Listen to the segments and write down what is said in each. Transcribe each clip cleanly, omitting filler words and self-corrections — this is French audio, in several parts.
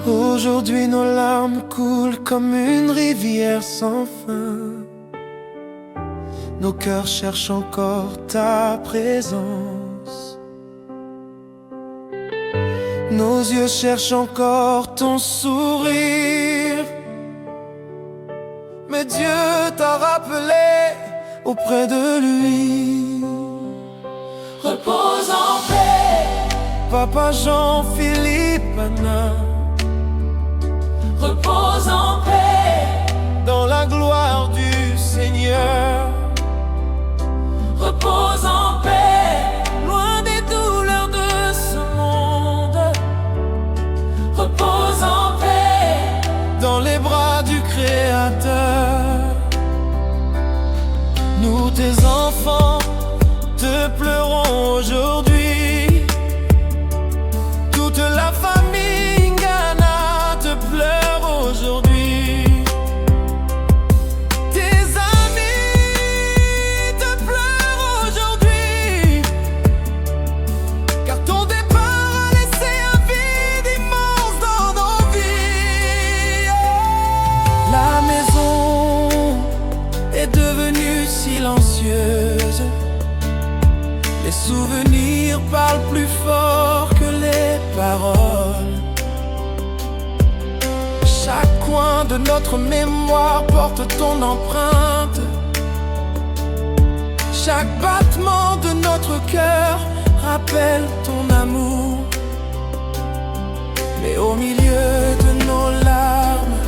Aujourd'hui nos larmes coulent comme une rivière sans fin. Nos cœurs cherchent encore ta présence. Nos yeux cherchent encore ton sourire. Mais Dieu t'a rappelé auprès de lui. Repose en paix, Papa Jean-Philippe Anna. repose en paix, Dans la gloire du Seigneur. repose en paix, Loin des douleurs de ce monde. repose en paix, Dans les bras du Créateur. Nous tes enfants te pleurons aujourd'hui. Toute la famille Ngana te pleure aujourd'hui. Tes amis te pleurent aujourd'hui. Car ton départ a laissé un vide immense dans nos vies. La maison est devenue silencieuse. Les souvenirs parlent plus fort que les paroles. Chaque coin de notre mémoire porte ton empreinte. Chaque battement de notre cœur rappelle ton amour. Mais au milieu de nos larmes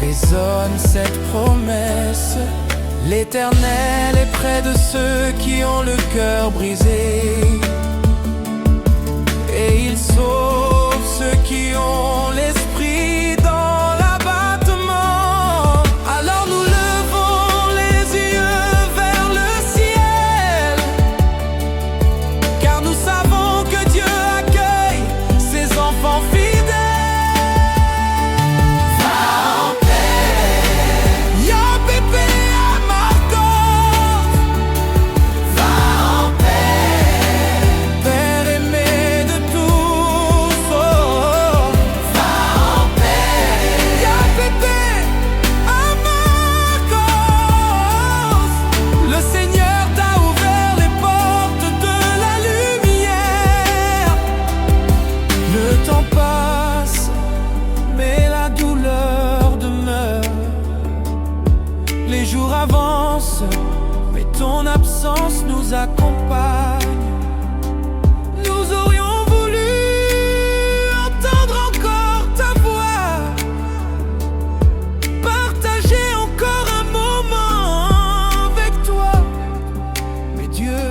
résonne cette promesse: l'Éternel est près de ceux qui ont le cœur brisé, et il sauve ceux qui ont l'esprit dans l'abattement. Alors nous levons les yeux vers le ciel, car nous savons que Dieu accueille ses enfants fidèles. va en paix, Ya Pépé, ya Marcos, va en paix, Père aimé de tous, oh. va en paix, Ya Pépé, ya Marcos, le Seigneur t'a ouvert les portes de la lumière. Le temps passe, mais la douleur demeure. Les jours avancent, mais ton absence nous accompagne. Nous aurions voulu entendre encore ta voix, partager encore un moment avec toi. Mais Dieu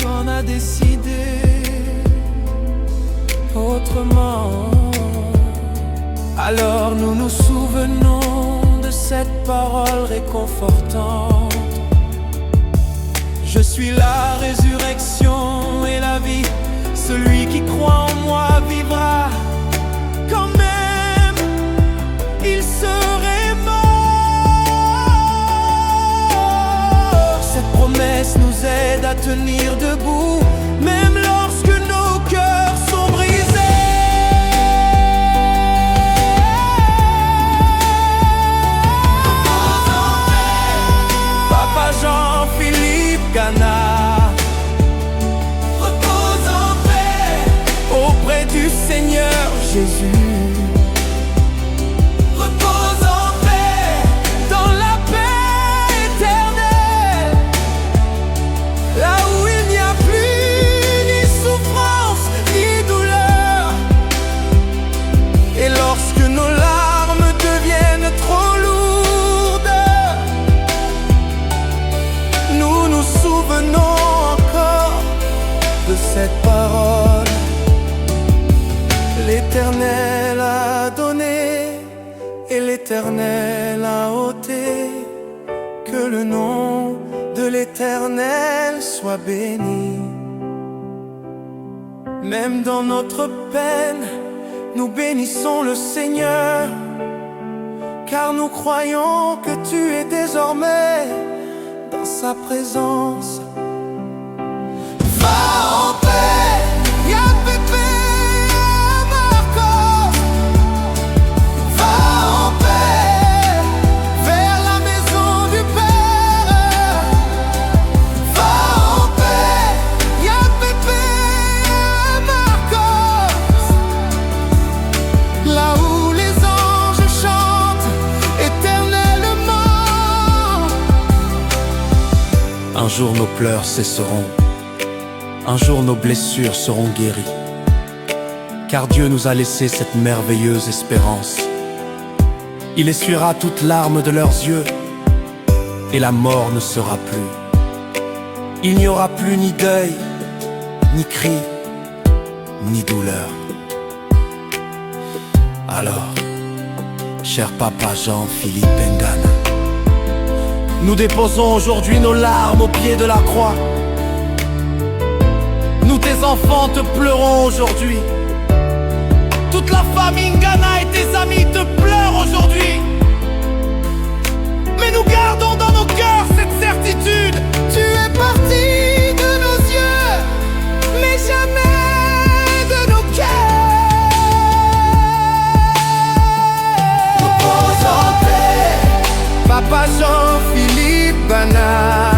en a décidé autrement. Alors nous nous souvenons de cette parole réconfortante: je suis la résurrection et la vie. Celui qui croit en moi vivra, quand même il serait mort. Cette promesse nous aide à tenir debout, même lorsque nos cœurs sont brisés. Papa Jean-Philippe Gana, repose en paix, auprès du Seigneur Jésus. repose en paix, Dans la paix éternelle, là où il n'y a plus ni souffrance ni douleur. Et lorsque nos larmes deviennent trop lourdes, nous nous souvenons encore de cette parole: l'Éternel a donné et l'Éternel a ôté. Que le nom de l'Éternel soit béni. Même dans notre peine, nous bénissons le Seigneur, car nous croyons que tu es désormais dans en sa présence. Va en paix. Y'a Pépé et Marcos. Va en paix. Vers la maison du Père. Va en paix. Y'a Pépé et Marcos. Là où les anges chantent éternellement. Un jour nos pleurs cesseront. Un jour nos blessures seront guéries. Car Dieu nous a laissé cette merveilleuse espérance. Il essuiera toute larme de leurs yeux. Et la mort ne sera plus. Il n'y aura plus ni deuil, ni cri, ni douleur. Alors, cher papa Jean-Philippe Bengana, nous déposons aujourd'hui nos larmes au pied de la croix. Nous tes enfants te pleurons aujourd'hui. Toute la famille Ngana et tes amis te pleurent aujourd'hui. Mais nous gardons dans nos cœurs cette certitude. Tu es parti de nos yeux, mais jamais de nos cœurs. Repose en paix. Papa Jean-Philippe Bana.